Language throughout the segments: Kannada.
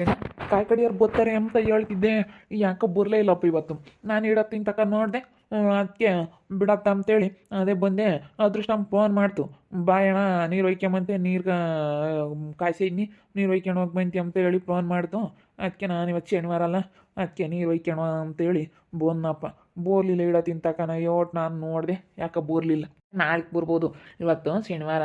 ಏನು ಕಾಯಿ ಕಡಿಯೋರು ಬರ್ತಾರೆ ಅಂತ ಹೇಳ್ತಿದ್ದೆ, ಯಾಕೋ ಬರಲೇ ಇಲ್ಲಪ್ಪ ಇವತ್ತು. ನಾನು ಇಡತ್ತಿನ ತಕ ನೋಡಿದೆ, ಅದಕ್ಕೆ ಬಿಡತ್ತ ಅಂತೇಳಿ ಅದೇ ಬಂದೆ. ಅದೃಷ್ಟ ಫೋನ್ ಮಾಡ್ತು, ಬಾಯಣ್ಣ ನೀರು ಒಯ್ಕೊಂಬಂತೆ, ನೀರು ಕಾಯಿಸಿದ್ನಿ, ನೀರು ಒಯ್ಕೊಂಡು ಹೋಗಿ ಬಂತಿ ಅಂತೇಳಿ ಫೋನ್ ಮಾಡ್ತು. ಅದಕ್ಕೆ ನಾನು ಇವತ್ತು ಶನಿವಾರ ಅಲ್ಲ, ಅದಕ್ಕೆ ನೀರು ಒಯ್ಕೊಣ ಅಂತೇಳಿ ಬೋನ್ನಪ್ಪ. ಬೋರ್ಲಿಲ್ಲ ಇಡತ್ತಿನ ತಕನ ಯೋಟ್ ನಾನು ನೋಡಿದೆ, ಯಾಕೆ ಬೋರ್ಲಿಲ್ಲ. ನಾಳೆಗೆ ಬರ್ಬೋದು, ಇವತ್ತು ಶನಿವಾರ.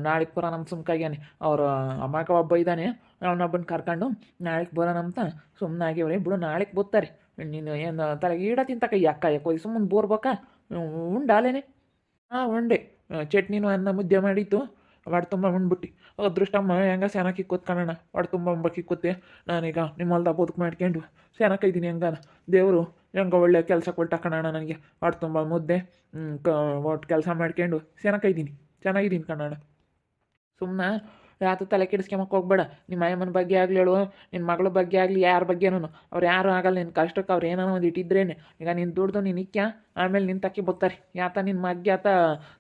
ನಾಳೆಗೆ ಬರೋಣ ಸುಮ್ಕಾಗ್ಯಾನೆ. ಅವ್ರ ಅಮ್ಮಕ್ಕ ಒಬ್ಬ ಇದ್ದಾನೆ, ಅವನೊಬ್ಬನ ಕರ್ಕೊಂಡು ನಾಳೆಗೆ ಬರೋಣ ಅಂತ ಸುಮ್ಮನೆ ಆಗ್ಯವ್ರೆ. ಬಿಡು ನಾಳೆಗೆ ಬರ್ತಾರೆ. ನೀನು ಏನು ತಲೆಗೆ ಇಡತ್ತಿನ ತಕ ಯಾಕೆ ಸುಮ್ಮನೆ ಬೋರ್ಬೇಕಾ? ಉಂಡಾಲೇನೆ. ಹಾಂ ಉಂಡೆ. ಚಟ್ನಿನೂ ಅನ್ನ ಮುದ್ದೆ ಮಾಡಿತ್ತು, ಹೊಟ್ಟೆ ತುಂಬ ಉಂಡ್ಬಿಟ್ಟು. ಅದೃಷ್ಟಮ್ಮ ಹೆಂಗ ಸೆನಕ್ಕೆ ಕೂತ್ಕೊಳ್ಳೋಣ, ಹೊಟ್ಟೆ ತುಂಬ ಉಂಬಕ್ಕೆ ಕೂತೆ. ನಾನೀಗ ನಿಮ್ಮ ಹೊಲ್ದಾಗ ಬದುಕು ಮಾಡ್ಕೊಂಡು ಸೆನಕೈದ್ದೀನಿ. ಹೆಂಗಾನ ದೇವರು ಹೆಂಗ ಒಳ್ಳೆ ಕೆಲಸ ಕೊಟ್ಟಾಕಣ ನನಗೆ. ಹೊಟ್ಟೆ ತುಂಬ ಮುದ್ದೆ ಒಟ್ಟು ಕೆಲಸ ಮಾಡ್ಕೊಂಡು ಸೆನಕೈದ್ದೀನಿ, ಚೆನ್ನಾಗಿದ್ದೀನಿ ಕಣಣ್ಣ. ಸುಮ್ಮನೆ ಯಾತು ತಲೆ ಕೆಡಿಸ್ಕೊಂಬಕ್ಕೆ ಹೋಗ್ಬೇಡ. ನಿಮ್ಮ ಅಯ್ಯಮ್ಮನ ಬಗ್ಗೆ ಆಗಲಿ ಹೇಳು, ನಿನ್ನ ಮಗಳ ಬಗ್ಗೆ ಆಗಲಿ, ಯಾರ ಬಗ್ಗೆನೂ ಅವ್ರು ಯಾರು ಆಗಲ್ಲ. ನಿನ್ನ ಕಷ್ಟಕ್ಕೆ ಅವ್ರು ಏನಾನ ಒಂದು ಇಟ್ಟಿದ್ರೇನೆ. ಈಗ ನೀನು ದುಡ್ದು ನೀನು ಇಕ್ಕ, ಆಮೇಲೆ ನಿನ್ನ ತಕ್ಕಿ ಬರ್ತಾರೆ. ಯಾತ ನಿನ್ನ ಮಗ್ಗೆ ಆತ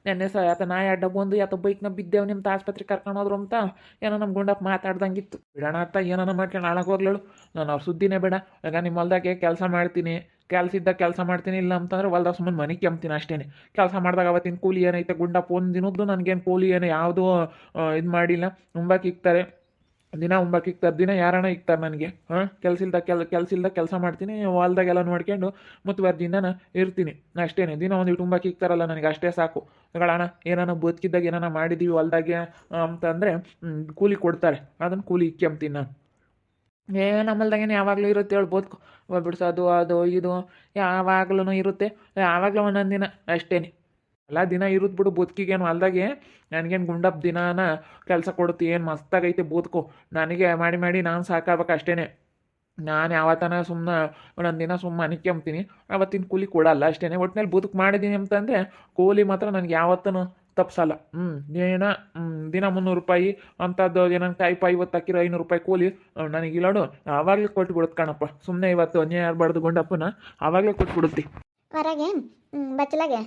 ನೆನ್ನೆ ಯಾತ ನಾಯಿ ಅಡ್ಡ ಬಂದು ಯಾತ ಬೈಕ್ನ ಬಿದ್ದೇವು ನಿಮ್ದು ಆಸ್ಪತ್ರೆಗೆ ಕರ್ಕೊಂಡು ಹೋದ್ರು ಅಂತ ಏನೋ ನಮ್ಮ ಗುಂಡಪ್ಪ ಮಾತಾಡ್ದಂಗಿತ್ತು. ಬಿಡೋಣ ಅಂತ ಏನಾನ ಮಾಡ್ಕೊಂಡು ಹಾಳಾಗಿ ಹೋಗ್ಲೇಳು. ನಾನು ಅವ್ರ ಸುದ್ದಿನೇ ಬೇಡ. ಈಗ ನಿಮ್ಮ ಹೊಲ್ದಾಗೆ ಕೆಲಸ ಮಾಡ್ತೀನಿ, ಕೆಲಸ ಇದ್ದಾಗ ಕೆಲಸ ಮಾಡ್ತೀನಿ, ಇಲ್ಲ ಅಂತಂದ್ರೆ ಹೊಲ್ದಾಗ ಸುಮ್ಮನೆ ಮನೆ ಕೆಮ್ತೀನಿ ಅಷ್ಟೇ. ಕೆಲಸ ಮಾಡಿದಾಗ ಅವತ್ತಿನ ಕೂಲಿ ಏನೈತೆ ಗುಂಡಪ್ಪ ಒಂದು ದಿನದ್ದು ನನಗೇನು ಕೂಲಿ ಏನು ಯಾವುದೂ ಇದು ಮಾಡಿಲ್ಲ. ಉಂಬಾಕಿ ಇಕ್ತಾರೆ, ದಿನ ಉಂಬಾಕಿ ಇಕ್ತಾರೆ, ದಿನ ಯಾರನ್ನ ಇಕ್ತಾರೆ ನನಗೆ. ಕೆಲಸ ಇಲ್ದ ಕೆಲಸ ಮಾಡ್ತೀನಿ, ಹೊಲ್ದಾಗೆಲ್ಲ ನೋಡ್ಕೊಂಡು ಮುತುವರ್ಜಿಂದ ಇರ್ತೀನಿ ಅಷ್ಟೇ. ದಿನ ಒಂದು ಉಂಬಾಕಿ ಇಕ್ತಾರಲ್ಲ ನನಗೆ ಅಷ್ಟೇ ಸಾಕು. ಅಣ್ಣ ಏನಾನ ಬದುಕಿದ್ದಾಗ ಏನಾನ ಮಾಡಿದ್ದೀವಿ ಹೊಲ್ದಾಗೆ ಅಂತಂದರೆ ಕೂಲಿ ಕೊಡ್ತಾರೆ, ಅದನ್ನು ಕೂಲಿ ಇಕ್ಕೊಂತೀನಿ ನಾನು. ನಮ್ಮಲ್ದಾಗೇನು ಯಾವಾಗಲೂ ಇರುತ್ತೆ ಹೇಳ್ಬೋದು. ಬಿಡ್ಸೋದು ಅದು ಇದು ಯಾವಾಗ್ಲೂ ಇರುತ್ತೆ, ಯಾವಾಗಲೂ ಒಂದೊಂದು ದಿನ ಅಷ್ಟೇ. ಎಲ್ಲ ದಿನ ಇರುತ್ತೆ ಬಿಡು ಬದುಕಿಗೇನು. ಹೊಲ್ದಾಗೆ ನನಗೇನು ಗುಂಡಪ್ಪ ದಿನಾನ ಕೆಲಸ ಕೊಡುತ್ತೆ, ಏನು ಮಸ್ತಾಗೈತೆ ಬದುಕು. ನನಗೆ ಮಾಡಿ ಮಾಡಿ ನಾನು ಸಾಕಾಗ್ಬೇಕು ಅಷ್ಟೇ. ನಾನು ಯಾವತ್ತನ ಸುಮ್ಮನೆ ಒಂದೊಂದು ದಿನ ಸುಮ್ಮನೆ ಅನಿಕ್ಕೊಂತೀನಿ, ಅವತ್ತಿನ ಕೂಲಿ ಕೊಡಲ್ಲ ಅಷ್ಟೇ. ಒಟ್ಟಿನಲ್ಲಿ ಬದುಕು ಮಾಡಿದ್ದೀನಿ ಅಂತಂದರೆ ಕೂಲಿ ಮಾತ್ರ ನನಗೆ ಯಾವತ್ತೂ ತಪ್ಸಲ್ಲ. ಏನೋ ದಿನ 300 ರೂಪಾಯಿ ಅಂಥದ್ದು ಏನಂತ ಟೈಪ್ 50 ಹಾಕಿರೋ 500 ರೂಪಾಯಿ ಕೂಲಿ ನನಗೆ ಇಲ್ಲೋಡು ಆವಾಗಲೇ ಕೊಟ್ಬಿಡುತ್ತೆ ಕಣಪ್ಪ. ಸುಮ್ಮನೆ ಇವತ್ತು ಅನ್ಯಾಯ ಆಡಬಾರ್ದು ಗುಂಡಪ್ಪನ, ಆವಾಗಲೇ ಕೊಟ್ಬಿಡುತ್ತೆ. ಹೊರಗೆ ಬಚ್ಚಲಾಗೆ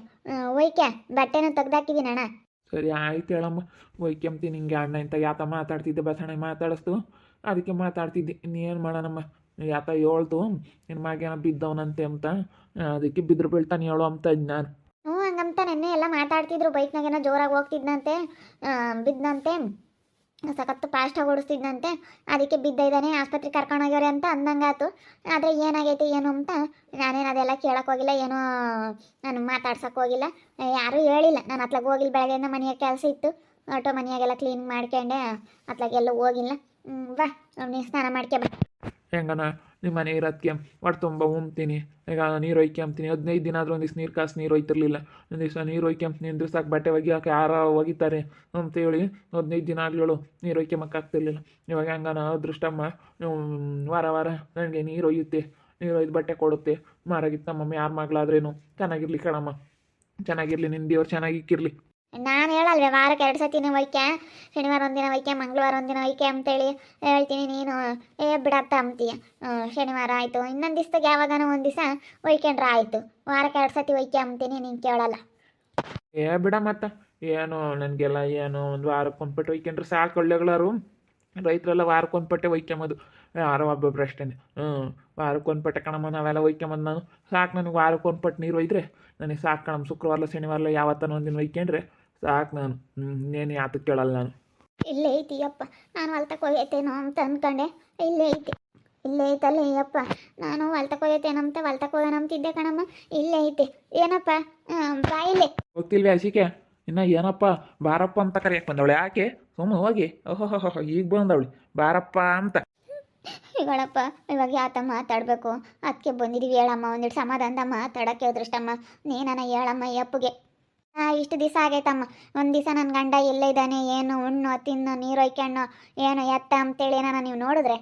ಒಯ್ಕೆ ಬಟ್ಟೆನ ತೆಗ್ದಾಕಿದ್ದೀನಿ ಅಣ್ಣ. ಸರಿ ಆಯ್ತು ಹೇಳಮ್ಮ, ಒಯ್ಕೊಂತೀನಿ. ಹಿಂಗೆ ಅಣ್ಣ ಇಂಥ ಯಾತ ಮಾತಾಡ್ತಿದ್ದೆ, ಬಸಣ್ಣ ಮಾತಾಡಿಸ್ತು, ಅದಕ್ಕೆ ಮಾತಾಡ್ತಿದ್ದೆ. ಇನ್ನೇನು ಮಾಡೋಣಮ್ಮ, ಯಾತ ಹೇಳ್ತು ನಿನ್ನ ಮಗೇನ ಬಿದ್ದವನಂತೆ ಅಂತ, ಅದಕ್ಕೆ ಬಿದ್ರು ಬೀಳ್ತಾನೆ ಹೇಳು ಅಂತ ನಾನು. ಹಂಗಂತ ನೆನ್ನೆ ಎಲ್ಲ ಮಾತಾಡ್ತಿದ್ರು. ಬೈಕ್ನಾಗೇನೋ ಜೋರಾಗಿ ಹೋಗ್ತಿದ್ನಂತೆ, ಬಿದ್ದನಂತೆ, ಸಖತ್ತು ಫಾಸ್ಟಾಗಿ ಓಡಿಸ್ತಿದ್ನಂತೆ. ಅದಕ್ಕೆ ಬಿದ್ದ ಇದ್ದಾನೆ, ಆಸ್ಪತ್ರೆಗೆ ಕರ್ಕೊಂಡೋಗ್ಯವ್ರೆ ಅಂತ ಅಂದಂಗಾತು. ಆದರೆ ಏನಾಗೈತೆ ಏನು ಅಂತ ನಾನೇನು ಅದೆಲ್ಲ ಕೇಳಕ್ಕೆ ಹೋಗಿಲ್ಲ, ಏನೋ ನಾನು ಮಾತಾಡ್ಸೋಕೆ ಹೋಗಿಲ್ಲ, ಯಾರೂ ಹೇಳಿಲ್ಲ. ನಾನು ಅತ್ಲಾಗ ಹೋಗಿಲ್ಲ, ಬೆಳಗ್ಗೆಯಿಂದ ಮನೆಯ ಕೆಲಸ ಇತ್ತು, ಆಟೋ ಮನೆಯಾಗೆಲ್ಲ ಕ್ಲೀನ್ ಮಾಡ್ಕೊಂಡೆ, ಅತ್ಲಾಗೆಲ್ಲೂ ಹೋಗಿಲ್ಲ. ಬಾ ನೀನು ಸ್ನಾನ ಮಾಡ್ಕೊಂಬ. ಹೆಂಗನ ನಿಮ್ಮ ಮನೆ ಇರೋದಕ್ಕೆ ಹೊಟ್ಟೆ ತುಂಬ ಉಮ್ತೀನಿ. ಈಗ ನೀರು ಒಯ್ಕೊಂತೀನಿ, 15 ದಿನ ಆದರೂ ಒಂದು ದಿವ್ಸ ನೀರು ಕಾಸು ನೀರು ಒಯ್ತಿರ್ಲಿಲ್ಲ. ಒಂದು ದಿವಸ ನೀರು ಒಯ್ಕೊಂತೀನಿ ಅಂದ್ರೆ ಸಾಕು, ಬಟ್ಟೆ ಒಗಿಯೋಕೆ ಯಾರು ಒಗಿತಾರೆ ಅಂತೇಳಿ 15 ದಿನ ಆಗಲೂ ನೀರು ಒಯ್ಕೊಂಬಕ್ಕಾಗ್ತಿರ್ಲಿಲ್ಲ. ಇವಾಗ ಹೆಂಗನ ಅದೃಷ್ಟಮ್ಮ ವಾರ ವಾರ ನನಗೆ ನೀರು ಒಯ್ಯುತ್ತೆ, ನೀರು ಒಯ್ದು ಬಟ್ಟೆ ಕೊಡುತ್ತೆ. ಮಾರಾಗಿತ್ತು ನಮ್ಮಮ್ಮ ಯಾರ ಮಗಳಾದ್ರೇನು. ಚೆನ್ನಾಗಿರ್ಲಿ ಕಣಮ್ಮ, ಚೆನ್ನಾಗಿರಲಿ, ನಿನ್ನ ದೇವ್ರು ಚೆನ್ನಾಗಿಕ್ಕಿರಲಿ. ನಾನು ಹೇಳಲ್ವೇ ವಾರಕ್ಕೆ 2 ಸತಿನೇ ಒಯ್ಕೆ, ಶನಿವಾರ ಒಂದಿನ ಒಯ್ಕೆ, ಮಂಗಳವಾರ ಒಂದಿನ ಒಯ್ಕೆ ಅಂತೇಳಿ ಹೇಳ್ತೀನಿ. ನೀನು ಬಿಡತ್ತ ಅಂತೀಯ. ಶನಿವಾರ ಆಯಿತು, ಇನ್ನೊಂದು ದಿವ್ಸದಾಗ ಯಾವಾಗಾನ ಒಂದು ದಿವಸ ಒಯ್ಕೊಂಡ್ರೆ ಆಯಿತು. ವಾರಕ್ಕೆ 2 ಸತಿ ಒಯ್ಕೆ ಅಂತೀನಿ, ನೀನು ಕೇಳಲ್ಲ. ಬಿಡ ಮತ್ತೆ ಏನು ನನಗೆಲ್ಲ ಏನು ಒಂದು ವಾರಕ್ಕೆ ಒಂದು ಪಟ್ಟೆ ಒಯ್ಕೊಂಡ್ರೆ ಸಾಕು. ಒಳ್ಳೆಗಳಾರು ರೈತರೆಲ್ಲ ವಾರಕ್ಕೆ ಒಂದು ಪಟ್ಟೆ ಒಯ್ಕೊಂಬೋದು, ಯಾರೋ ಒಬ್ಬೊಬ್ರು ಅಷ್ಟೇ. ವಾರಕ್ಕೆ ಒಂದು ಪಟ್ಟೆ ಕಣಮ್ಮ, ನಾವೆಲ್ಲ ಒಯ್ಕೊಂಬಂದು ನಾನು ಸಾಕು. ನನಗೆ ವಾರಕ್ಕೆ ಒಂದು ಪಟ್ಟು ನೀರು ಒಯ್ದರೆ ನನಗೆ ಸಾಕು ಕಣಮ್ಮ. ಶುಕ್ರವಾರ ಶನಿವಾರ ಯಾವತ್ತನ ಒಂದಿನ ಒಯ್ಕೊಂಡ್ರೆ ಸಾಕು. ನಾನು ಇನ್ನೇನು ಯಾತಕ್ಕೆ ಕೇಳಲ್ಲ ನಾನು. ಇಲ್ಲೇ ಐತಿ ಅಪ್ಪ, ನಾನು ಹೊಲ್ತಕ್ಕೆ ಹೋಗೈತೇನೋ ಅಂತ ಅಂದ್ಕೊಂಡೆ. ಇಲ್ಲೇ ಐತಿ, ಇಲ್ಲೇ ಐತಲ್ಲ ಅಯ್ಯಪ್ಪ. ನಾನು ಹೊಲ್ತಕ್ಕೆ ಹೋಗೈತೇನೋ ಅಂತ ಹೊಲ್ತಕ್ಕೆ ಹೋಗೋಣ ಅಂತಿದ್ದೆ ಕಣಮ್ಮ. ಇಲ್ಲೇ ಐತಿ. ಏನಪ್ಪ ಬಾಯಿಲೆ ಹೋಗ್ತಿಲ್ವೇ ಹಸಿಕೆ? ಇನ್ನು ಏನಪ್ಪ ಬಾರಪ್ಪ ಅಂತ ಕರೆಯಕ್ಕೆ ಬಂದವಳೆ ಯಾಕೆ? ಸುಮ್ಮನೆ ಹೋಗಿ. ಓಹೋ ಈಗ ಬಂದವಳು ಬಾರಪ್ಪ ಅಂತ. ಈಗಳಪ್ಪ ಇವಾಗ ಯಾತ ಮಾತಾಡಬೇಕು, ಅದಕ್ಕೆ ಬಂದಿದ್ದೀವಿ. ಹೇಳಮ್ಮ, ಒಂದಿಟ್ಟು ಸಮಾಧಾನದ ಮಾತಾಡೋಕ್ಕೆ ಅದೃಷ್ಟಮ್ಮ. ನೀನನ ಹೇಳಮ್ಮ ಅಪ್ಪಗೆ. ಇಷ್ಟು ದಿವಸ ಆಗೈತಮ್ಮ. ಒಂದು ದಿವಸ ನನ್ನ ಗಂಡ ಎಲ್ಲೇ ಇದ್ದಾನೆ, ಏನು ಉಣ್ಣು ತಿನ್ನು ನೀರು ಒಯ್ಕೊಂಡು ಏನು ಎತ್ತ ಅಂತೇಳಿ ಏನಾನ ನೀವು ನೋಡಿದ್ರೆ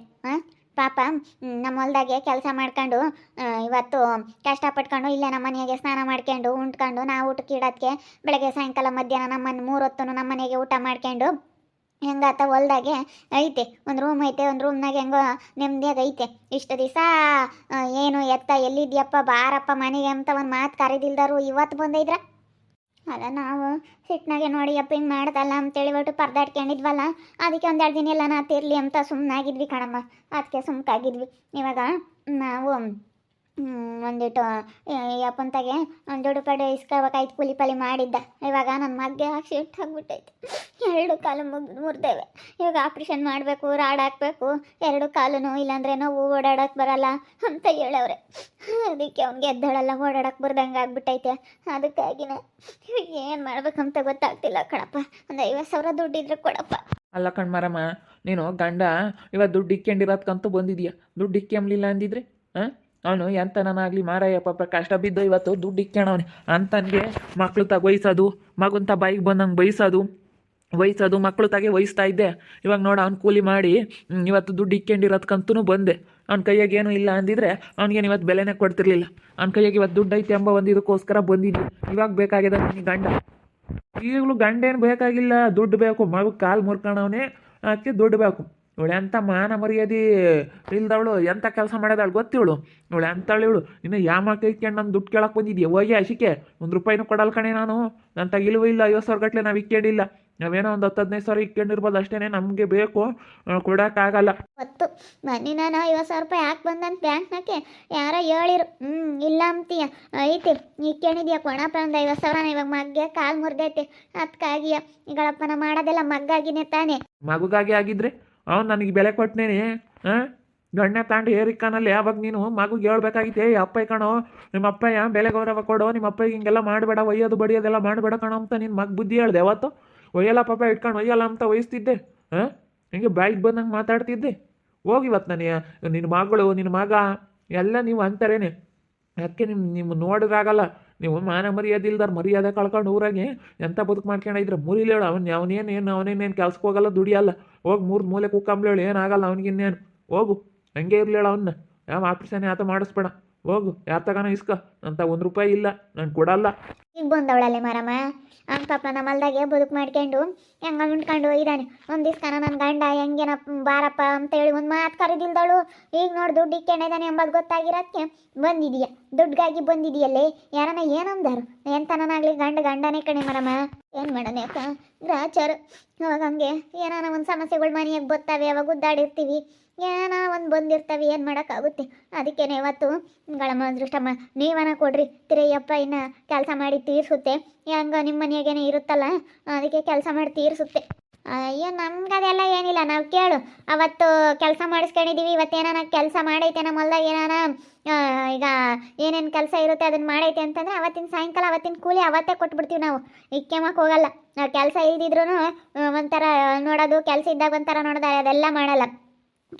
ಪಾಪ ನಮ್ಮ ಹೊಲ್ದಾಗೆ ಕೆಲಸ ಮಾಡ್ಕೊಂಡು ಇವತ್ತು ಕಷ್ಟಪಟ್ಕೊಂಡು ಇಲ್ಲೇ ನಮ್ಮ ಮನೆಯಾಗೆ ಸ್ನಾನ ಮಾಡ್ಕೊಂಡು ಉಂಡ್ಕೊಂಡು ನಾವು ಊಟಕ್ಕೆ ಇಡೋದಕ್ಕೆ ಬೆಳಗ್ಗೆ ಸಾಯಂಕಾಲ ಮಧ್ಯಾಹ್ನ ನಮ್ಮ 3 ಹೊತ್ತು ನಮ್ಮ ಮನೆಗೆ ಊಟ ಮಾಡ್ಕೊಂಡು ಹೆಂಗಾತ ಹೊಲ್ದಾಗೆ ಐತೆ. ಒಂದು ರೂಮ್ ಐತೆ, ಒಂದು ರೂಮ್ನಾಗ ಹೆಂಗೋ ನೆಮ್ಮದಿಯಾಗ ಐತೆ. ಇಷ್ಟು ದಿವಸ ಏನು ಎತ್ತ ಎಲ್ಲಿದ್ಯಪ್ಪ ಬಾರಪ್ಪ ಮನೆಗೆ ಅಂತ ಒಂದು ಮಾತು ಕರೆದಿಲ್ದಾರು ಇವತ್ತು ಬಂದೈದ್ರ. ಅಲ್ಲ ನಾವು ಸಿಟ್ನಾಗೆ ನೋಡಿ ಅಪ್ಪ ಹಿಂಗೆ ಮಾಡ್ದಲ್ಲ ಅಂತೇಳಿ ಬಿಟ್ಟು ಪರದಾಡ್ಕೊಂಡಿದ್ವಲ್ಲ, ಅದಕ್ಕೆ ಒಂದೆರಡು ದಿನ ಎಲ್ಲ ನಾತಿರ್ಲಿ ಅಂತ ಸುಮ್ಮನಾಗಿದ್ವಿ ಕಣಮ್ಮ. ಅದಕ್ಕೆ ಸುಮ್ಕಾಗಿದ್ವಿ. ಇವಾಗ ನಾವು ಒಂದಿಟ್ಟು ಅಪ್ಪಂತಾಗೆ ಒಂದು ದುಡ್ಡು ಪಡೆ ಇಸ್ಕೋಬೇಕಾಯ್ತು, ಕೂಲಿ ಪಾಲಿ ಮಾಡಿದ್ದ. ಇವಾಗ ನನ್ನ ಮಗ್ಗೆ ಆಕ್ಸಿಡೆಂಟ್ ಆಗಿಬಿಟ್ಟೈತೆ, ಎರಡು ಕಾಲು ಮುರಿದೇವೆ. ಇವಾಗ ಆಪ್ರೇಷನ್ ಮಾಡಬೇಕು, ರಾಡ್ ಹಾಕಬೇಕು, ಎರಡು ಕಾಲು, ಇಲ್ಲಾಂದ್ರೆ ನೋವು ಓಡಾಡೋಕೆ ಬರಲ್ಲ ಅಂತ ಹೇಳವ್ರೆ. ಅದಕ್ಕೆ ಅವ್ನಿಗೆ ಎದ್ದಳೆಲ್ಲ ಓಡಾಡೋಕೆ ಬರ್ದಂಗೆ ಆಗ್ಬಿಟ್ಟೈತೆ. ಅದಕ್ಕಾಗಿನೇ ಏನು ಮಾಡ್ಬೇಕಂತ ಗೊತ್ತಾಗ್ತಿಲ್ಲ ಕಣಪ್ಪ. ಒಂದು 50,000 ದುಡ್ಡಿದ್ರೆ ಕೊಡಪ್ಪ. ಅಲ್ಲ ಕಣ್ಮರಮ್ಮ, ನೀನು ಗಂಡ ಇವತ್ತು ದುಡ್ಡು ಇಕ್ಕೊಂಡಿರೋದ್ಕಂತೂ ಬಂದಿದ್ಯಾ. ದುಡ್ಡು ಇಕ್ಕೊಂಬ್ಲಿಲ್ಲ ಅಂದಿದ್ರೆ ಅವನು ಎಂತನಾಗಲಿ ಮಾರಾಯ ಪಾಪ ಕಷ್ಟ ಬಿದ್ದು ಇವತ್ತು ದುಡ್ಡು ಇಕ್ಕೊಳವನೆ ಅಂತನಿಗೆ ಮಕ್ಳು ತಗ ವಹಿಸೋದು, ಮಗನ ಬಾಯಿಗೆ ಬಂದಂಗೆ ವಹಿಸೋದು ಮಕ್ಕಳು ತಾಗೆ ವಹಿಸ್ತಾ ಇದ್ದೆ. ಇವಾಗ ನೋಡು ಅವ್ನು ಕೂಲಿ ಮಾಡಿ ಇವತ್ತು ದುಡ್ಡು ಇಕ್ಕೊಂಡಿರೋದ್ಕಂತೂ ಬಂದೆ. ಅವ್ನ ಕೈಯಾಗ ಏನೂ ಇಲ್ಲ ಅಂದಿದ್ರೆ ಅವ್ನಿಗೇನು ಇವತ್ತು ಬೆಲೆನೇ ಕೊಡ್ತಿರ್ಲಿಲ್ಲ. ಅವ್ನ ಕೈಯಾಗ ಇವತ್ತು ದುಡ್ಡು ಐತೆ ಎಂಬ ಒಂದು ಇದಕ್ಕೋಸ್ಕರ ಬಂದಿದ್ವಿ. ಇವಾಗ ಬೇಕಾಗಿದೆ ನನಗೆ ಗಂಡ. ಈಗಲೂ ಗಂಡ ಏನು ಬೇಕಾಗಿಲ್ಲ, ದುಡ್ಡು ಬೇಕು. ಮಗು ಕಾಲು ಮುರ್ಕೊಂಡವನೇ, ಅದಕ್ಕೆ ದುಡ್ಡು ಬೇಕು. ಇವಳು ಎಂಥ ಮಾನ ಮರ್ಯಾದೆ ಇಲ್ದವಳು, ಎಂಥ ಕೆಲಸ ಮಾಡೋದವಳು ಗೊತ್ತಿವಳು. ಇವಳು ಎಂಥವಳು ಇವಳು. ಇನ್ನು ಯಾವ ಕೈ ಇಕ್ಕೊಂಡು ನಾನು ದುಡ್ಡು ಕೇಳಕ್ಕೆ ಬಂದಿದ್ಯಾ? ಹೋಗಿ ಅಶಿಕೆ 1 ರೂಪಾಯಿನೂ ಕೊಡಲ್ಲ ಕಣೆ ನಾನು. ನನ್ನ ತಗಿಲ್ವೂ ಇಲ್ಲ. 50,000 ಗಟ್ಟಲೆ ನಾವು ಇಕ್ಕೊಂಡಿಲ್ಲ. ನಾವೇನೋ ಒಂದು 10-15 ಇಕ್ಕೊಂಡಿರ್ಬೋದು ಅಷ್ಟೇ. ನಮಗೆ ಬೇಕು, ಕೊಡೋಕ್ಕಾಗಲ್ಲ. ಹೊತ್ತು ಬನ್ನಿ, ನಾನು 50,000 ರೂಪಾಯಿ ಹಾಕಿ ಬಂದಂತ ಬ್ಯಾಂಕ್ನಾಗೆ ಯಾರೋ ಹೇಳಿರು. ಇಲ್ಲ ಅಂತೀಯ, ಐತಿ ಇಕ್ಕೊಂಡಿದ್ಯಾ ಕೊಣಪ್ಪ ಒಂದು 50,000. ಇವಾಗ ಮಗ್ಗೆ ಕಾಲು ಮುರಿದೈತೆ, ಅದಕ್ಕಾಗಿಯ ಈಗಳಪ್ಪನ ಮಾಡೋದೆಲ್ಲ ಮಗ್ಗಾಗಿನೇ ತಾನೇ. ಮಗುಗಾಗಿ ಆಗಿದ್ರೆ ಅವ್ನು ನನಗೆ ಬೆಲೆ ಕೊಟ್ಟನೇನೆ. ಗಣ್ಯ ತಾಂಡು ಏರಿಕಾನಲ್ಲಿ ಯಾವಾಗ ನೀನು ಮಗುಗೆ ಹೇಳ್ಬೇಕಾಗಿತ್ತೆ, ಅಪ್ಪ ಕಣೋ ನಿಮ್ಮ ಅಪ್ಪಯ್ಯ ಬೆಲೆ ಗೌರವ ಕೊಡೋ, ನಿಮ್ಮ ಅಪ್ಪಗೆ ಹಿಂಗೆಲ್ಲ ಮಾಡಬೇಡ, ಒಯ್ಯೋದು ಬಡಿಯೋದೆಲ್ಲ ಮಾಡಬೇಡ ಕಣೋ ಅಂತ ನಿನ್ನ ಮಗ ಬುದ್ಧಿ ಹೇಳ್ದೆ. ಯಾವತ್ತು ಒಯ್ಯಲ್ಲ ಪಾಪ ಇಟ್ಕೊಂಡು ಒಯ್ಯಲ್ಲ ಅಂತ ವಹಿಸ್ತಿದ್ದೆ. ಹಿಂಗೆ ಬಾಯಿಗೆ ಬಂದಂಗೆ ಮಾತಾಡ್ತಿದ್ದೆ. ಹೋಗಿವತ್ತು ನನಗೆ ನಿನ್ನ ಮಗಳು ನಿನ್ನ ಮಗ ಎಲ್ಲ ನೀವು ಅಂತಾರೇನೆ. ಅದಕ್ಕೆ ನಿಮ್ಮ ನೋಡಿದ್ರಾಗಲ್ಲ. ನೀವು ಮಾನ ಮರ್ಯಾದೆ ಇಲ್ದಾರ ಮರ್ಯಾದೆ ಕಳ್ಕೊಂಡು ಊರಾಗೆ ಎಂಥ ಬದುಕು ಮಾಡ್ಕೊಂಡಿದ್ರೆ ಮುರಿಲೇಳು. ಅವನೇನೇನು ಕೆಲ್ಸಕ್ಕೆ ಹೋಗಲ್ಲ, ದುಡಿಯಲ್ಲ. ಹೋಗಿ 3 ಮೂಲೆ ಕುಕ್ಕಂಬ್ಲೇಳು, ಏನಾಗಲ್ಲ ಅವನಿಗಿನ್ನೇನು. ಹೋಗು, ಹಂಗೆ ಇರಲೇಳ ಅವನ್ನ. ಯಾವ ಆಪ್ರೇಷನ್ ಆತ ಮಾಡಿಸ್ಬೇಡ. ಹೋಗು, ಯಾರ ತಗೋಣ ಇಸ್ಕ ಅಂತ. 1 ರೂಪಾಯಿ ಇಲ್ಲ, ನಾನು ಕೊಡಲ್ಲ. ಈಗ ಬಂದವಳಲ್ಲೇ ಮಾರಮ್ಮ. ಅವ್ನ ಪಾಪ ನಮ್ಮ ಹೊಲ್ದಾಗೆ ಬದುಕು ಮಾಡ್ಕೊಂಡು ಹೆಂಗ ಉಂಡ್ಕೊಂಡು ಇದ್ದಾನೆ. ಒಂದು ದಿವ್ಸ ನನ್ನ ಗಂಡ ಹೆಂಗೇನ ಬಾರಪ್ಪ ಅಂತೇಳಿ ಒಂದು ಮಾತು ಕರೆದಿಲ್ದವಳು. ಈಗ ನೋಡಿ ದುಡ್ಡು ಇಕ್ಕೊಂಡಿದ್ದಾನೆ ಎಂಬುದು ಗೊತ್ತಾಗಿರೋದಕ್ಕೆ ಬಂದಿದೀಯ. ದುಡ್ಡಿಗಾಗಿ ಬಂದಿದೆಯಲ್ಲೇ. ಯಾರನ್ನ ಏನಂದಾರು ಎಂತನಾಗಲಿ ಗಂಡನೇ ಕಣೆ ಮರಮ್ಮ. ಏನು ಮಾಡೋಣ ಅಕ್ಕ, ಗ್ರಾಚಾರ. ಅವಾಗ ಹಂಗೆ ಏನಾನ ಒಂದು ಸಮಸ್ಯೆಗಳು ಮನೆಯಾಗ ಬರ್ತಾವೆ, ಅವಾಗ ಉದ್ದಾಡಿರ್ತೀವಿ, ಏನೋ ಒಂದು ಬಂದಿರ್ತವೆ, ಏನು ಮಾಡೋಕ್ಕಾಗುತ್ತೆ. ಅದಕ್ಕೇನೆ ಇವತ್ತು ಗಳಮ್ಮ ಅದೃಷ್ಟಮ್ಮ ನೀವನ ಕೊಡ್ರಿ, ತಿರಯ್ಯಪ್ಪ ಇನ್ನು ಕೆಲಸ ಮಾಡಿ ತೀರಿಸುತ್ತೆ. ಹೆಂಗ ನಿಮ್ಮ ಮನೆಯಾಗೇನೆ ಇರುತ್ತಲ್ಲ, ಅದಕ್ಕೆ ಕೆಲಸ ಮಾಡಿ ತೀರಿಸುತ್ತೆ. ಅಯ್ಯೋ ನಮ್ಗದೆಲ್ಲ ಏನಿಲ್ಲ, ನಾವು ಕೇಳು. ಅವತ್ತು ಕೆಲಸ ಮಾಡಿಸ್ಕೊಂಡಿದ್ದೀವಿ, ಇವತ್ತೇನಾನ ಕೆಲಸ ಮಾಡೈತೆ ನಮ್ಮ ಹೊಲ್ದಾಗ, ಏನಾನ ಈಗ ಏನೇನು ಕೆಲಸ ಇರುತ್ತೆ ಅದನ್ನು ಮಾಡೈತೆ ಅಂತಂದರೆ ಅವತ್ತಿನ ಸಾಯಂಕಾಲ ಅವತ್ತಿನ ಕೂಲಿ ಅವತ್ತೇ ಕೊಟ್ಬಿಡ್ತೀವಿ. ನಾವು ಇಕ್ಕೆಮಕ್ಕೆ ಹೋಗಲ್ಲ. ನಾವು ಕೆಲಸ ಇಲ್ದಿದ್ರೂ ಒಂಥರ ನೋಡೋದು, ಕೆಲಸ ಇದ್ದಾಗ ಒಂಥರ ನೋಡೋದು, ಅದೆಲ್ಲ ಮಾಡಲ್ಲ.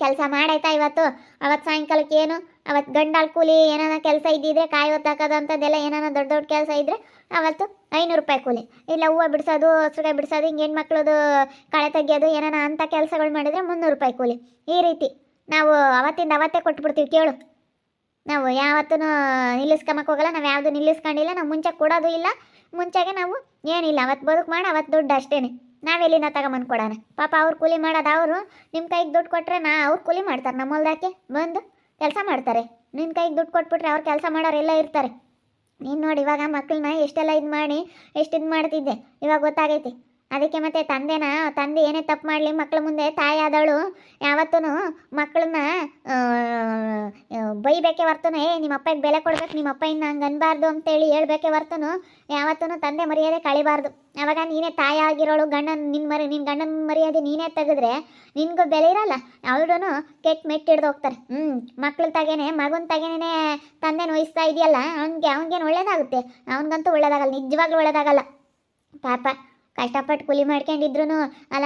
ಕೆಲಸ ಮಾಡಾಯ್ತಾ ಇವತ್ತು, ಅವತ್ತು ಸಾಯಂಕಾಲಕ್ಕೆ ಏನು ಅವತ್ತು ಗಂಡಾಳ ಕೂಲಿ ಏನಾನ ಕೆಲಸ ಇದ್ದಿದ್ರೆ ಕಾಯಿ ಹೊತ್ತಾಕೋದು ಅಂಥದ್ದೆಲ್ಲ ಏನಾನ ದೊಡ್ಡ ದೊಡ್ಡ ಕೆಲಸ ಇದ್ದರೆ ಅವತ್ತು 500 ರೂಪಾಯಿ ಕೂಲಿ. ಇಲ್ಲ ಹೂವು ಬಿಡಿಸೋದು, ಹಸುಗಾಯಿ ಬಿಡಿಸೋದು, ಹಿಂಗೆ ಹೆಣ್ಮಕ್ಳದು ಕಳೆ ತೆಗಿಯೋದು ಏನಾನ ಅಂಥ ಕೆಲಸಗಳು ಮಾಡಿದರೆ 300 ರೂಪಾಯಿ ಕೂಲಿ. ಈ ರೀತಿ ನಾವು ಅವತ್ತಿಂದ ಅವತ್ತೇ ಕೊಟ್ಬಿಡ್ತೀವಿ. ಕೇಳು, ನಾವು ಯಾವತ್ತೂ ನಿಲ್ಲಿಸ್ಕೊಂಬಕ್ಕೆ ಹೋಗಲ್ಲ. ನಾವು ಯಾವುದು ನಿಲ್ಲಿಸ್ಕೊಂಡಿಲ್ಲ. ನಾವು ಮುಂಚೆ ಕೊಡೋದು ಇಲ್ಲ. ಮುಂಚೆಗೆ ನಾವು ಏನಿಲ್ಲ, ಅವತ್ತು ಬದುಕು ಮಾಡಿ ಅವತ್ತು ದುಡ್ಡು ಅಷ್ಟೇ. ನಾವೆಲ್ಲಿನ ತಗೊಂಬಂದು ಕೊಡೋಣ. ಪಾಪ ಅವ್ರು ಕೂಲಿ ಮಾಡೋದು. ಅವರು ನಿಮ್ಮ ಕೈಗೆ ದುಡ್ಡು ಕೊಟ್ಟರೆ ಅವ್ರು ಕೂಲಿ ಮಾಡ್ತಾರೆ. ನಮ್ಮ ಹೊಲ್ದಾಕೆ ಬಂದು ಕೆಲಸ ಮಾಡ್ತಾರೆ. ನಿನ್ನ ಕೈಗೆ ದುಡ್ಡು ಕೊಟ್ಬಿಟ್ರೆ ಅವ್ರು ಕೆಲಸ ಮಾಡೋರೆಲ್ಲ ಇರ್ತಾರೆ. ನೀನು ನೋಡಿ ಇವಾಗ ಮಕ್ಕಳನ್ನ ಎಷ್ಟೆಲ್ಲ ಇದು ಮಾಡಿ ಎಷ್ಟು ಇದು ಮಾಡ್ತಿದ್ದೆ, ಇವಾಗ ಗೊತ್ತಾಗೈತಿ. ಅದಕ್ಕೆ ಮತ್ತೆ ತಂದೆ ಏನೇ ತಪ್ಪು ಮಾಡಲಿ ಮಕ್ಕಳ ಮುಂದೆ ತಾಯಿ ಆದವಳು ಯಾವತ್ತೂ ಮಕ್ಕಳನ್ನ ಬೈಬೇಕೆ ಹೊರ್ತನು ನಿಮ್ಮ ಅಪ್ಪಗೆ ಬೆಲೆ ಕೊಡ್ಬೇಕು, ನಿಮ್ಮ ಅಪ್ಪ ಇನ್ನು ಹಂಗೆ ಅನ್ಬಾರ್ದು ಅಂತೇಳಿ ಹೇಳ್ಬೇಕೆ ಹೊರ್ತನು ಯಾವತ್ತೂ ತಂದೆ ಮರ್ಯಾದೆ ಕಳಿಬಾರ್ದು. ಆವಾಗ ನೀನೇ ತಾಯಿ ಆಗಿರೋಳು, ನಿನ್ನ ಗಂಡನ ಮರ್ಯಾದೆ ನೀನೇ ತೆಗೆದ್ರೆ ನಿನಗೂ ಬೆಲೆ ಇರಲ್ಲ. ಅವಳು ಕೆಟ್ಟ ಮೆಟ್ಟಿಡ್ದು ಹೋಗ್ತಾರೆ. ಮಕ್ಳ ತಗೇನೆ ಮಗನ ತಗೇನೆ ತಂದೆನ ವಹಿಸ್ತಾ ಇದೆಯಲ್ಲ, ಅವನಿಗೇನು ಒಳ್ಳೇದಾಗುತ್ತೆ? ಅವನಿಗಂತೂ ಒಳ್ಳೇದಾಗಲ್ಲ, ನಿಜವಾಗ್ಲೂ ಒಳ್ಳೇದಾಗಲ್ಲ. ಪಾಪ ಕಷ್ಟಪಟ್ಟು ಕೂಲಿ ಮಾಡ್ಕೊಂಡಿದ್ರು ಅಲ್ಲ,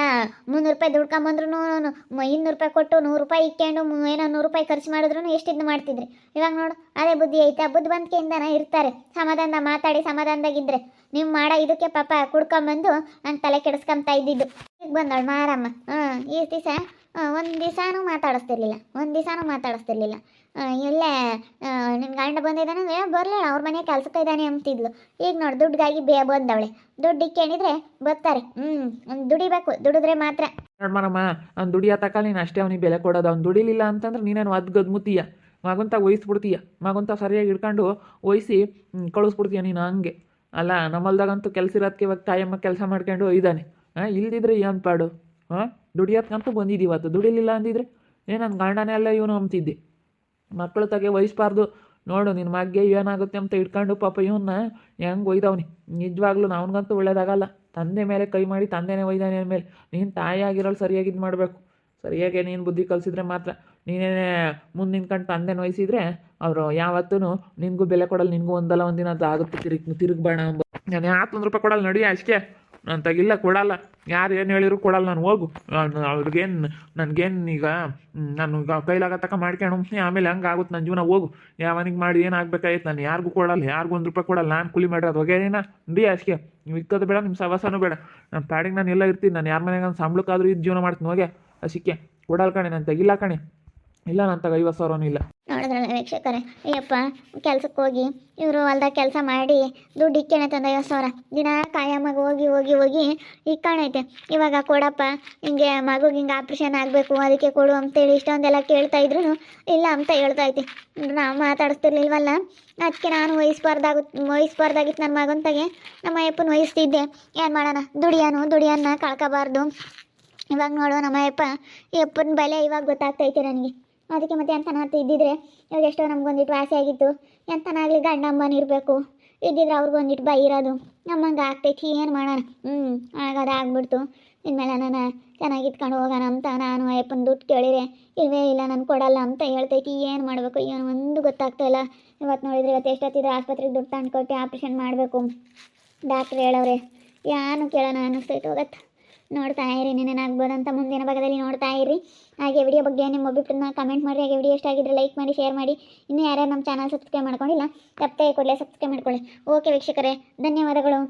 300 ರೂಪಾಯಿ ದುಡ್ಕೊಂಬಂದ್ರು 200 ರೂಪಾಯಿ ಕೊಟ್ಟು 100 ರೂಪಾಯಿ ಇಕ್ಕೊಂಡು ಏನೋ 100 ರೂಪಾಯಿ ಖರ್ಚು ಮಾಡಿದ್ರು ಎಷ್ಟಿದ್ದು ಮಾಡ್ತಿದ್ರಿ. ಇವಾಗ ನೋಡು ಅದೇ ಬುದ್ಧಿ ಐತೆ. ಬುದ್ಧಿವಂತಿಕೆಯಿಂದನ ಇರ್ತಾರೆ. ಸಮಾಧಾನದ ಮಾತಾಡಿ ಸಮಾಧಾನದಾಗಿದ್ದರೆ ನೀವು ಮಾಡೋ ಇದಕ್ಕೆ ಪಾಪ ಕುಡ್ಕೊಂಬಂದು ನಂಗೆ ತಲೆ ಕೆಡಿಸ್ಕೊಂತ ಇದ್ದಿದ್ದು. ಈಗ ಬಂದವಳು ಮಾರಮ್ಮ. ಈ ದಿವಸ ಒಂದು ದಿವಸನೂ ಮಾತಾಡಿಸ್ತಿರ್ಲಿಲ್ಲ. ಎಲ್ಲೇ ನಿನ್ನ ಗಂಡ ಬಂದಿದ್ದಾನೆ ಬರಲಿಲ್ಲ, ಅವ್ರ ಮನೆ ಕೆಲ್ಸಕ್ಕೆ ಇದ್ದಾನೆ ಅಂತಿದ್ಲು. ಈಗ ನೋಡಿ ದುಡ್ಡಿಗಾಗಿ ಬಂದವಳೆ. ದುಡ್ಡು ಇಕ್ಕೇಣಿದ್ರೆ ಬರ್ತಾರೆ. ದುಡಿಬೇಕು, ದುಡಿದ್ರೆ ಮಾತ್ರ. ನೋಡ್ಮರಮ್ಮ, ಅವ್ನು ದುಡಿಯೋ ತಕ್ಕ ನೀನು ಅಷ್ಟೇ ಅವ್ನಿಗೆ ಬೆಲೆ ಕೊಡೋದು. ಅವ್ನು ದುಡಿಲಿಲ್ಲ ಅಂತಂದ್ರೆ ನೀನೇನು ಮಗಂತ ವಹಿಸ್ಬಿಡ್ತೀಯ. ಮಗಂತ ಸರಿಯಾಗಿ ಹಿಡ್ಕೊಂಡು ವಹಿಸಿ ಕಳಿಸ್ಬಿಡ್ತೀಯ ನೀನು. ಹಂಗೆ ಅಲ್ಲ ನಮ್ಮಲ್ದಾಗಂತೂ ಕೆಲಸ ಇರೋದಕ್ಕೆ ಇವಾಗ ತಾಯಮ್ಮ ಕೆಲಸ ಮಾಡ್ಕೊಂಡು ಇದ್ದಾನೆ. ಇಲ್ದಿದ್ರೆ ಏನು ಪಾಡು? ದುಡಿಯೋಕ್ಕಂತೂ ಬಂದಿದ್ದು ಇವತ್ತು. ದುಡಿಲಿಲ್ಲ ಅಂದಿದ್ರೆ ನನ್ನ ಗಂಡನೇ ಎಲ್ಲ ಇವನು ಅಂಬ್ತಿದ್ದೆ. ಮಕ್ಕಳು ತಗೆ ವಹಿಸ್ಬಾರ್ದು ನೋಡು, ನಿನ್ನ ಮಗ್ಗೆ ಏನಾಗುತ್ತೆ ಅಂತ ಇಟ್ಕೊಂಡು ಪಾಪ ಇವನ್ನ ಹೆಂಗೆ ಒಯ್ದವನಿ. ನಿಜವಾಗ್ಲೂ ಅವನಿಗಂತೂ ಒಳ್ಳೇದಾಗಲ್ಲ. ತಂದೆ ಮೇಲೆ ಕೈ ಮಾಡಿ ತಂದೆನೇ ಒಯ್ದಾನೆ ಅಂದಮೇಲೆ ನೀನು ತಾಯಿ ಆಗಿರೋಳು ಸರಿಯಾಗಿ ಇದು ಮಾಡಬೇಕು. ಸರಿಯಾಗಿ ನೀನು ಬುದ್ಧಿ ಕಲಿಸಿದ್ರೆ ಮಾತ್ರ. ನೀನೇ ಮುಂದೆ ನಿಂತ್ಕೊಂಡು ತಂದೆನ ವಹಿಸಿದ್ರೆ ಅವರು ಯಾವತ್ತೂ ನಿನಗೂ ಬೆಲೆ ಕೊಡಲ್ಲ. ನಿನಗೂ ಒಂದಲ್ಲ ಒಂದಿನ ಅದು ಆಗುತ್ತೆ ತಿರುಗ್ಬೇಡ ಅಂಬ. ನಾನು ಯಾಕೆ ₹1 ಕೊಡಲ್ಲ ನಡಿ ಅಷ್ಟೇ. ನಾನು ತಗಿಲ್ಲ, ಕೊಡಲ್ಲ. ಯಾರು ಏನು ಹೇಳಿದ್ರು ಕೊಡಲ್ಲ ನಾನು. ಹೋಗು, ಅವ್ರಿಗೇನು ನನಗೇನು ಈಗ ನಾನು ಕೈಲಾಗ ತಕ ಮಾಡ್ಕೊಂಡು ಆಮೇಲೆ ಹಂಗೆ ಆಗುತ್ತೆ ನನ್ನ ಜೀವನ. ಹೋಗು, ಯಾವನಿಗೆ ಮಾಡಿ ಏನಾಗಬೇಕಾಯ್ತು. ನಾನು ಯಾರಿಗೂ ಕೊಡಲ್ಲ, ಯಾರಿಗೂ ₹1 ಕೊಡಲ್ಲ. ನಾನು ಕೂಲಿ ಮಾಡಿರೋದು ಹೊಗೇನ ನಡಿ ಅಷ್ಟೇ. ನೀವು ಇಕ್ಕೋದು ಬೇಡ, ನಿಮ್ಮ ಸವಾಸನೂ ಬೇಡ. ನನ್ನ ಪಾಡಿಗೆ ನಾನು ಎಲ್ಲ ಇರ್ತೀನಿ. ನಾನು ಯಾರ ಮನೆಗೆ ನಾನು ಸಂಬಳಕ್ಕಾದ್ರೂ ಇದು ಜೀವನ ಮಾಡ್ತೀನಿ. ಹೋಗೆ ಅಸಿಕ್ಕೆ ಕೊಡಲ್ಲ ಕಣೆ, ನಾನು ತೆಗಿಲ್ಲ ಕಣೆ. ಇಲ್ಲ ನಾನು ತಗ 50,000 ಇಲ್ಲ. ನೋಡಿದ್ರಲ್ಲ ವೀಕ್ಷಕರೇ, ಅಯ್ಯಪ್ಪ ಕೆಲ್ಸಕ್ಕೆ ಹೋಗಿ ಇವರು ಹೊಲ್ದಾಗ ಕೆಲಸ ಮಾಡಿ ದುಡ್ಡು ಇಕ್ಕೇನೆ ತಂದ 50,000 ದಿನ ಕಾಯಮ್ಮಗೆ ಹೋಗಿ ಹೋಗಿ ಹೋಗಿ ಇಕ್ಕಣೈತೆ. ಇವಾಗ ಕೊಡಪ್ಪ, ಹಿಂಗೆ ಮಗುಗೆ ಹಿಂಗೆ ಆಪ್ರೇಷನ್ ಆಗಬೇಕು ಅದಕ್ಕೆ ಕೊಡು ಅಂತೇಳಿ ಇಷ್ಟೊಂದೆಲ್ಲ ಕೇಳ್ತಾ ಇದ್ರು ಇಲ್ಲ ಅಂತ ಹೇಳ್ತಾ ಐತಿ. ನಾವು ಮಾತಾಡಿಸ್ತಿರ್ಲಿಲ್ವಲ್ಲ, ಅದಕ್ಕೆ ನಾನು ವಹಿಸ್ಬಾರ್ದಾಗಿತ್ತು ನನ್ನ ಮಗಂತಾಗೆ. ನಮ್ಮ ಅಯ್ಯಪ್ಪನ ವಹಿಸ್ತಿದ್ದೆ. ಏನು ಮಾಡೋಣ, ದುಡಿಯನ್ನ ಕಳ್ಕೋಬಾರ್ದು. ಇವಾಗ ನೋಡು ನಮ್ಮ ಅಪ್ಪನ ಬೆಲೆ ಇವಾಗ ಗೊತ್ತಾಗ್ತೈತೆ ನನಗೆ. ಅದಕ್ಕೆ ಮತ್ತೆ ಎಂತನಾಗ್ತಾ ಇದ್ದಿದ್ರೆ ಇವಾಗ ಎಷ್ಟೋ ನಮ್ಗೊಂದಿಟ್ಟು ಆಸೆ ಆಗಿತ್ತು. ಎಂತನಾಗಲಿ ಗಂಡಮ್ಮನ ಇರಬೇಕು, ಇದ್ದಿದ್ರೆ ಅವ್ರಿಗೊಂದಿಟ್ಟು ಬೈರೋದು ನಮ್ಮಂಗೆ ಆಗ್ತೈತಿ. ಏನು ಮಾಡೋಣ, ಆಗೋದು ಆಗ್ಬಿಡ್ತು. ಇನ್ಮೇಲೆ ನಾನು ಚೆನ್ನಾಗಿ ಇಟ್ಕೊಂಡು ಹೋಗೋಣ ಅಂತ ನಾನು ಅಯ್ಯಪ್ಪನ ದುಡ್ಡು ಕೇಳಿದ್ರೆ ಇಲ್ವೇ ಇಲ್ಲ ನಾನು ಕೊಡಲ್ಲ ಅಂತ ಹೇಳ್ತೈತಿ. ಏನು ಮಾಡಬೇಕು ಏನು ಒಂದು ಗೊತ್ತಾಗ್ತಾ ಇಲ್ಲ. ಇವತ್ತು ನೋಡಿದ್ರೆ ಇವತ್ತು ಎಷ್ಟೊತ್ತಿದ್ರೆ ಆಸ್ಪತ್ರೆಗೆ ದುಡ್ಡು ತಂದು ಕೊಟ್ಟು ಆಪ್ರೇಷನ್ ಮಾಡಬೇಕು ಡಾಕ್ಟ್ರ್ ಹೇಳವ್ರೆ. ಏನು ಕೇಳೋಣ ಅನ್ನಿಸ್ತೈತೆ. ಹೋಗತ್ತೆ, ನೋಡ್ತಾ ಇರಿ ನೆನೇನಾಗ್ಬೋದಂತ ಮುಂದಿನ ಭಾಗದಲ್ಲಿ ನೋಡ್ತಾ ಇರಿ. ಹಾಗೆ ವಿಡಿಯೋ ಬಗ್ಗೆ ನಿಮ್ಮ ಅಭಿಪ್ರಾಯನ ಕಮೆಂಟ್ ಮಾಡಿ. ಹಾಗೆ ವಿಡಿಯೋ ಇಷ್ಟ ಆಗಿದ್ರೆ ಲೈಕ್ ಮಾಡಿ, ಶೇರ್ ಮಾಡಿ. ಇನ್ನೂ ಯಾರ್ಯಾರು ನಮ್ಮ ಚಾನಲ್ ಸಬ್ಸ್ಕ್ರೈಬ್ ಮಾಡ್ಕೊಂಡಿಲ್ಲ ತಪ್ಪದೆ ಕೂಡಲೇ ಸಬ್ಸ್ಕ್ರೈಬ್ ಮಾಡ್ಕೊಳ್ಳಿ. ಓಕೆ ವೀಕ್ಷಕರೇ, ಧನ್ಯವಾದಗಳು.